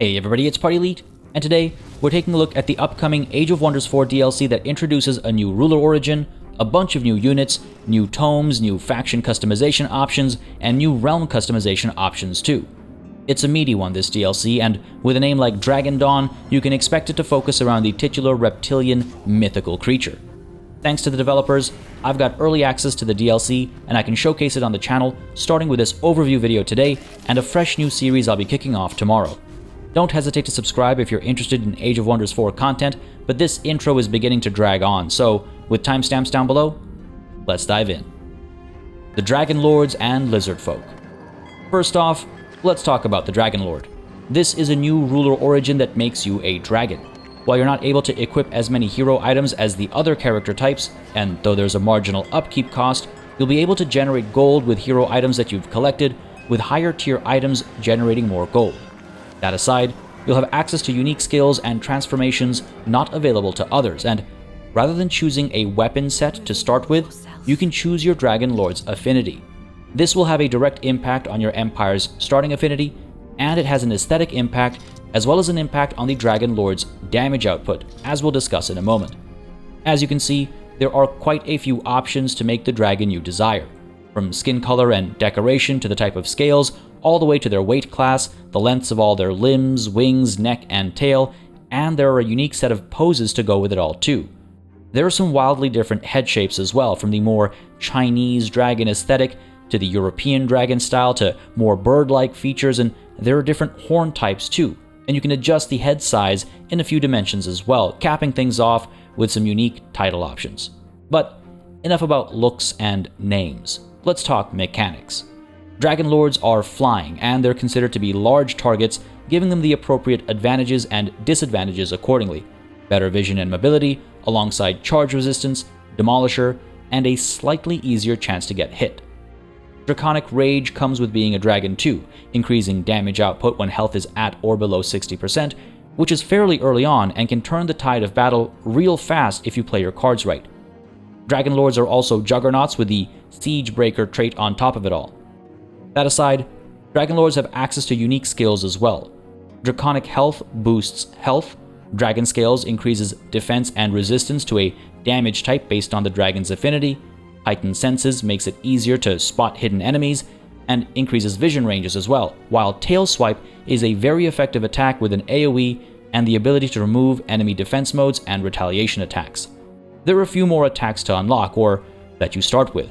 Hey everybody, it's PartyElite, and today we're taking a look at the upcoming Age of Wonders 4 DLC that introduces a new ruler origin, a bunch of new units, new tomes, new faction customization options, and new realm customization options too. It's a meaty one, this DLC, and with a name like Dragon Dawn, you can expect it to focus around the titular reptilian mythical creature. Thanks to the developers, I've got early access to the DLC, and I can showcase it on the channel, starting with this overview video today, and a fresh new series I'll be kicking off tomorrow. Don't hesitate to subscribe if you're interested in Age of Wonders 4 content, but this intro is beginning to drag on, so with timestamps down below, let's dive in. The Dragon Lords and Lizardfolk. First off, let's talk about the Dragon Lord. This is a new ruler origin that makes you a dragon. While you're not able to equip as many hero items as the other character types, and though there's a marginal upkeep cost, you'll be able to generate gold with hero items that you've collected, with higher tier items generating more gold. That aside, you'll have access to unique skills and transformations not available to others, and rather than choosing a weapon set to start with, you can choose your Dragon Lord's affinity. This will have a direct impact on your Empire's starting affinity, and it has an aesthetic impact as well as an impact on the Dragon Lord's damage output, as we'll discuss in a moment. As you can see, there are quite a few options to make the dragon you desire, from skin color and decoration to the type of scales, all the way to their weight class, the lengths of all their limbs, wings, neck, and tail, and there are a unique set of poses to go with it all too. There are some wildly different head shapes as well, from the more Chinese dragon aesthetic to the European dragon style to more bird-like features, and there are different horn types too, and you can adjust the head size in a few dimensions as well, capping things off with some unique title options. But enough about looks and names. Let's talk mechanics. Dragon Lords are flying, and they're considered to be large targets, giving them the appropriate advantages and disadvantages accordingly. Better vision and mobility, alongside charge resistance, demolisher, and a slightly easier chance to get hit. Draconic Rage comes with being a dragon too, increasing damage output when health is at or below 60%, which is fairly early on and can turn the tide of battle real fast if you play your cards right. Dragon Lords are also juggernauts with the Siege Breaker trait on top of it all. That aside, Dragon Lords have access to unique skills as well. Draconic Health boosts health, Dragon Scales increases defense and resistance to a damage type based on the dragon's affinity, Heightened Senses makes it easier to spot hidden enemies, and increases vision ranges as well, while Tail Swipe is a very effective attack with an AoE and the ability to remove enemy defense modes and retaliation attacks. There are a few more attacks to unlock, or that you start with.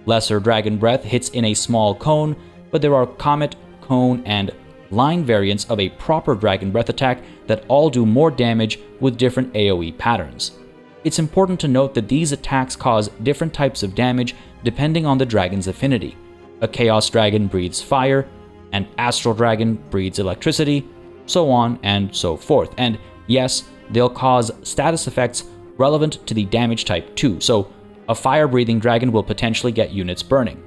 Lesser Dragon Breath hits in a small cone, but there are Comet, Cone, and Line variants of a proper Dragon Breath attack that all do more damage with different AoE patterns. It's important to note that these attacks cause different types of damage depending on the dragon's affinity. A Chaos Dragon breathes fire, an Astral Dragon breathes electricity, so on and so forth. And yes, they'll cause status effects relevant to the damage type too, so a fire-breathing dragon will potentially get units burning.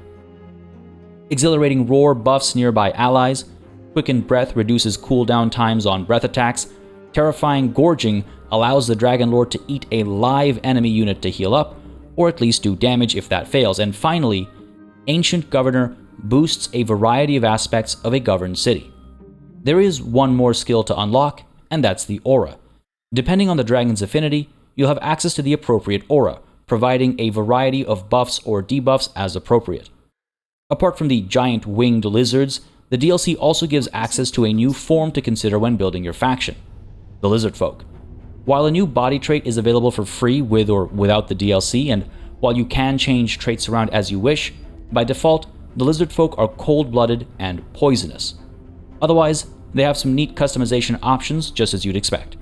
Exhilarating Roar buffs nearby allies, Quickened Breath reduces cooldown times on breath attacks, Terrifying Gorging allows the Dragon Lord to eat a live enemy unit to heal up, or at least do damage if that fails, and finally, Ancient Governor boosts a variety of aspects of a governed city. There is one more skill to unlock, and that's the Aura. Depending on the dragon's affinity, you'll have access to the appropriate aura, providing a variety of buffs or debuffs as appropriate. Apart from the giant winged lizards, the DLC also gives access to a new form to consider when building your faction, the Lizardfolk. While a new body trait is available for free with or without the DLC, and while you can change traits around as you wish, by default, the Lizardfolk are cold-blooded and poisonous. Otherwise, they have some neat customization options just as you'd expect.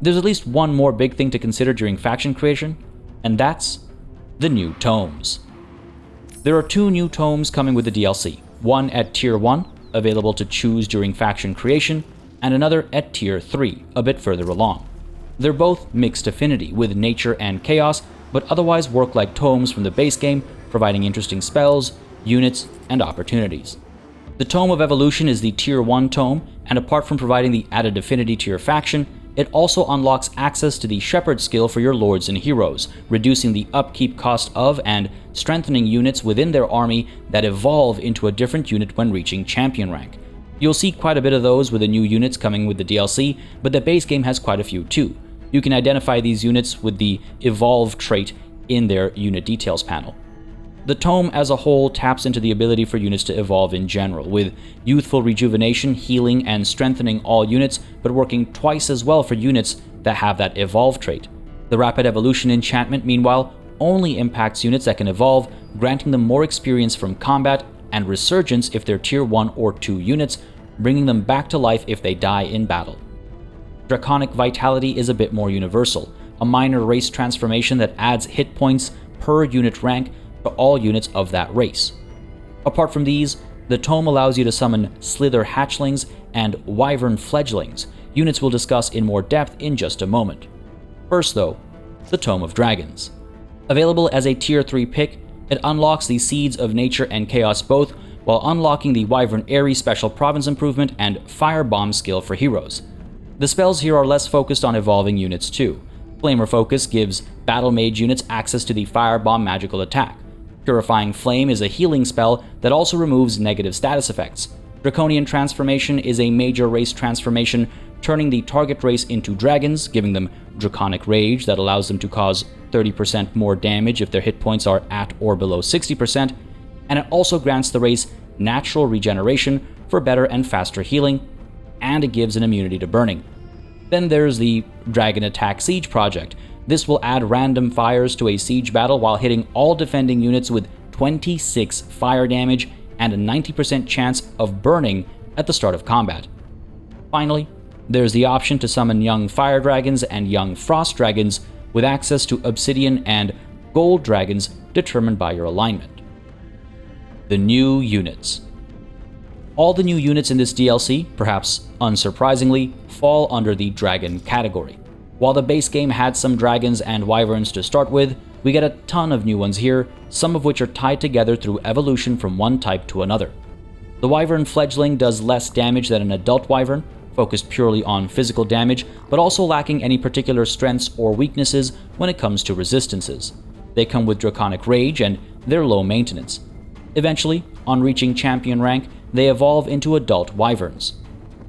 There's at least one more big thing to consider during faction creation, and that's the new tomes. There are two new tomes coming with the DLC, one at Tier 1, available to choose during faction creation, and another at Tier 3, a bit further along. They're both mixed affinity, with nature and chaos, but otherwise work like tomes from the base game, providing interesting spells, units, and opportunities. The Tome of Evolution is the Tier 1 tome, and apart from providing the added affinity to your faction, it also unlocks access to the Shepherd skill for your lords and heroes, reducing the upkeep cost of and strengthening units within their army that evolve into a different unit when reaching champion rank. You'll see quite a bit of those with the new units coming with the DLC, but the base game has quite a few too. You can identify these units with the Evolve trait in their Unit Details panel. The tome as a whole taps into the ability for units to evolve in general, with youthful rejuvenation, healing, and strengthening all units, but working twice as well for units that have that Evolve trait. The Rapid Evolution enchantment, meanwhile, only impacts units that can evolve, granting them more experience from combat, and Resurgence if they're Tier 1 or 2 units, bringing them back to life if they die in battle. Draconic Vitality is a bit more universal, a minor race transformation that adds hit points per unit rank to all units of that race. Apart from these, the tome allows you to summon Slither Hatchlings and Wyvern Fledglings, units we'll discuss in more depth in just a moment. First though, the Tome of Dragons. Available as a Tier 3 pick, it unlocks the Seeds of Nature and Chaos both, while unlocking the Wyvern Airy Special Province Improvement and Firebomb skill for heroes. The spells here are less focused on evolving units too. Flamer Focus gives Battle Mage units access to the Firebomb magical attack. Purifying Flame is a healing spell that also removes negative status effects. Draconian Transformation is a major race transformation, turning the target race into dragons, giving them Draconic Rage that allows them to cause 30% more damage if their hit points are at or below 60%, and it also grants the race natural regeneration for better and faster healing, and it gives an immunity to burning. Then there's the Dragon Attack Siege project. This will add random fires to a siege battle while hitting all defending units with 26 fire damage and a 90% chance of burning at the start of combat. Finally, there's the option to summon young fire dragons and young frost dragons with access to obsidian and gold dragons determined by your alignment. The new units. All the new units in this DLC, perhaps unsurprisingly, fall under the dragon category. While the base game had some dragons and wyverns to start with, we get a ton of new ones here, some of which are tied together through evolution from one type to another. The Wyvern Fledgling does less damage than an adult wyvern, focused purely on physical damage, but also lacking any particular strengths or weaknesses when it comes to resistances. They come with Draconic Rage and they're low maintenance. Eventually, on reaching champion rank, they evolve into adult wyverns.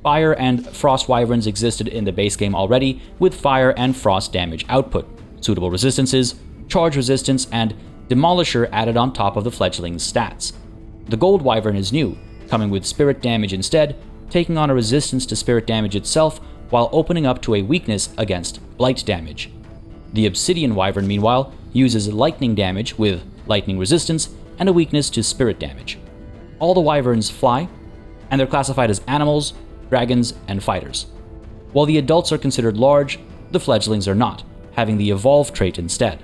Fire and frost wyverns existed in the base game already, with fire and frost damage output, suitable resistances, charge resistance, and demolisher added on top of the fledgling's stats. The gold wyvern is new, coming with spirit damage instead, taking on a resistance to spirit damage itself while opening up to a weakness against blight damage. The obsidian wyvern, meanwhile, uses lightning damage with lightning resistance and a weakness to spirit damage. All the wyverns fly, and they're classified as animals, dragons, and fighters. While the adults are considered large, the fledglings are not, having the evolve trait instead.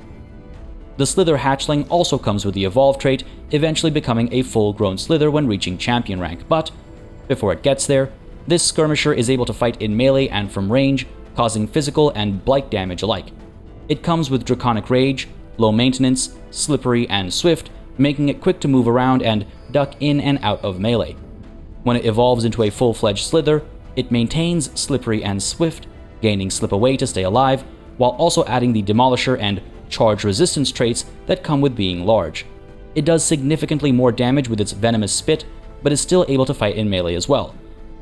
The Slither Hatchling also comes with the evolve trait, eventually becoming a full-grown Slither when reaching champion rank, but before it gets there, this skirmisher is able to fight in melee and from range, causing physical and blight damage alike. It comes with Draconic Rage, low maintenance, slippery, and swift, making it quick to move around and duck in and out of melee. When it evolves into a full-fledged Slither, it maintains slippery and swift, gaining slip away to stay alive, while also adding the demolisher and charge resistance traits that come with being large. It does significantly more damage with its venomous spit, but is still able to fight in melee as well.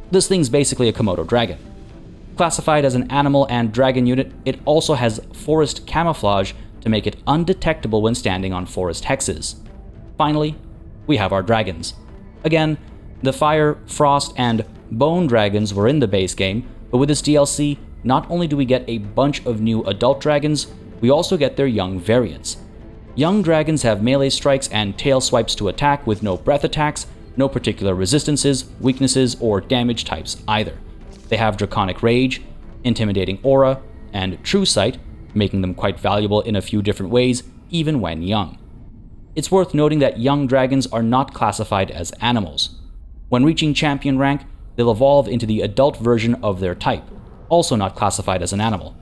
This thing's basically a Komodo dragon. Classified as an animal and dragon unit, it also has forest camouflage to make it undetectable when standing on forest hexes. Finally, we have our dragons. Again, the fire, frost, and bone dragons were in the base game, but with this DLC, not only do we get a bunch of new adult dragons, we also get their young variants. Young dragons have melee strikes and tail swipes to attack with no breath attacks, no particular resistances, weaknesses, or damage types either. They have Draconic Rage, Intimidating Aura, and True Sight, making them quite valuable in a few different ways, even when young. It's worth noting that young dragons are not classified as animals. When reaching champion rank, they'll evolve into the adult version of their type, also not classified as an animal.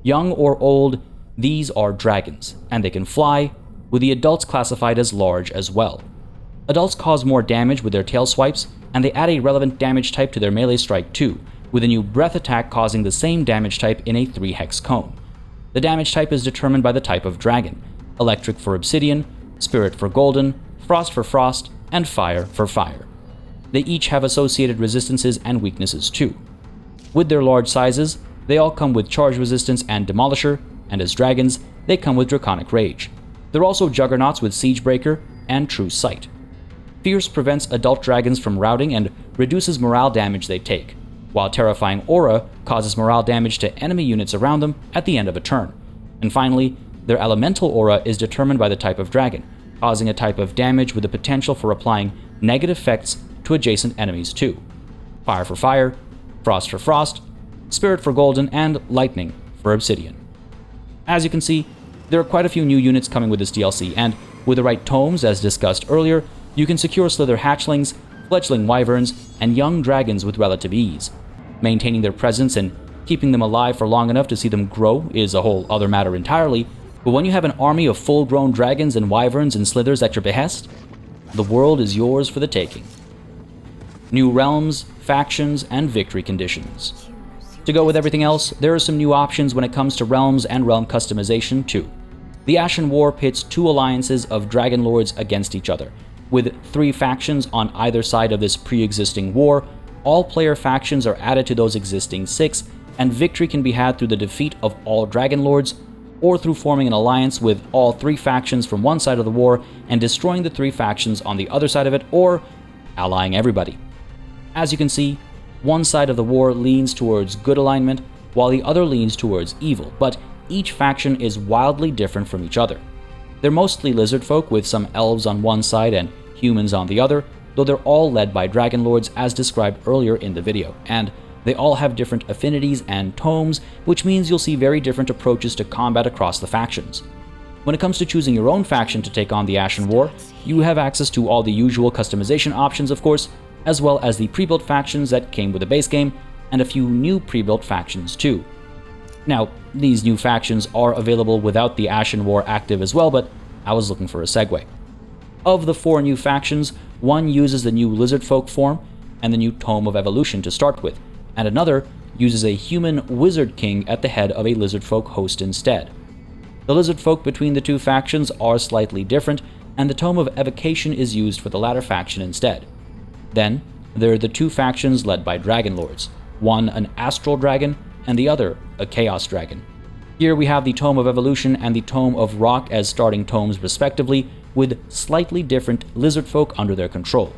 Young or old, these are dragons, and they can fly, with the adults classified as large as well. Adults cause more damage with their tail swipes, and they add a relevant damage type to their melee strike too, with a new breath attack causing the same damage type in a 3-hex cone. The damage type is determined by the type of dragon: electric for obsidian, spirit for golden, frost for frost, and fire for fire. they each have associated resistances and weaknesses too. With their large sizes, they all come with charge resistance and demolisher, and as dragons, they come with draconic rage. They're also juggernauts with siege breaker and true sight. Fierce prevents adult dragons from routing and reduces morale damage they take, while terrifying aura causes morale damage to enemy units around them at the end of a turn. And finally, their elemental aura is determined by the type of dragon, causing a type of damage with the potential for applying negative effects to adjacent enemies too. Fire for fire, frost for frost, spirit for golden, and lightning for obsidian. As you can see, there are quite a few new units coming with this DLC, and with the right tomes, as discussed earlier, you can secure slither hatchlings, fledgling wyverns, and young dragons with relative ease. Maintaining their presence and keeping them alive for long enough to see them grow is a whole other matter entirely, but when you have an army of full-grown dragons and wyverns and slithers at your behest, the world is yours for the taking. New realms, factions, and victory conditions. To go with everything else, there are some new options when it comes to realms and realm customization too. The Ashen War pits two alliances of dragon lords against each other. With 3 factions on either side of this pre-existing war, all player factions are added to those existing 6, and victory can be had through the defeat of all dragon lords, or through forming an alliance with all 3 factions from one side of the war and destroying the 3 factions on the other side of it, or allying everybody. As you can see, one side of the war leans towards good alignment, while the other leans towards evil, but each faction is wildly different from each other. They're mostly Lizardfolk with some elves on one side and humans on the other, though they're all led by dragon lords as described earlier in the video, and they all have different affinities and tomes, which means you'll see very different approaches to combat across the factions. When it comes to choosing your own faction to take on the Ashen War, you have access to all the usual customization options, of course, as well as the pre-built factions that came with the base game, and a few new pre-built factions too. Now, these new factions are available without the Ashen War active as well, but I was looking for a segue. Of the 4 new factions, one uses the new Lizardfolk form and the new Tome of Evolution to start with, and another uses a human wizard king at the head of a Lizardfolk host instead. The Lizardfolk between the 2 factions are slightly different, and the Tome of Evocation is used for the latter faction instead. Then, there are the 2 factions led by dragon lords, one an astral dragon and the other a chaos dragon. Here we have the Tome of Evolution and the Tome of Rock as starting tomes respectively, with slightly different Lizardfolk under their control.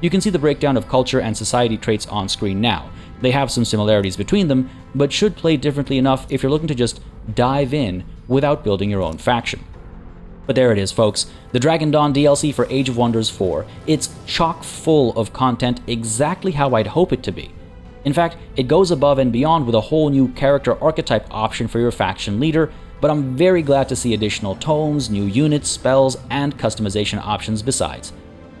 You can see the breakdown of culture and society traits on screen now. They have some similarities between them, but should play differently enough if you're looking to just dive in without building your own faction. But there it is, folks, the Dragon Dawn DLC for Age of Wonders 4. It's chock full of content exactly how I'd hope it to be. In fact, it goes above and beyond with a whole new character archetype option for your faction leader, but I'm very glad to see additional tomes, new units, spells, and customization options besides.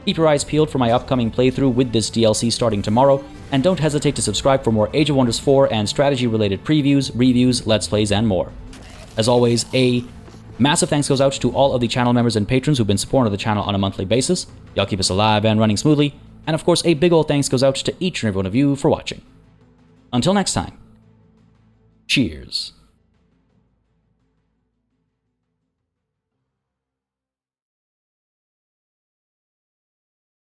Keep your eyes peeled for my upcoming playthrough with this DLC starting tomorrow, and don't hesitate to subscribe for more Age of Wonders 4 and strategy-related previews, reviews, let's plays, and more. As always, a massive thanks goes out to all of the channel members and patrons who've been supporting the channel on a monthly basis. Y'all keep us alive and running smoothly, and of course a big ol' thanks goes out to each and every one of you for watching. Until next time, cheers.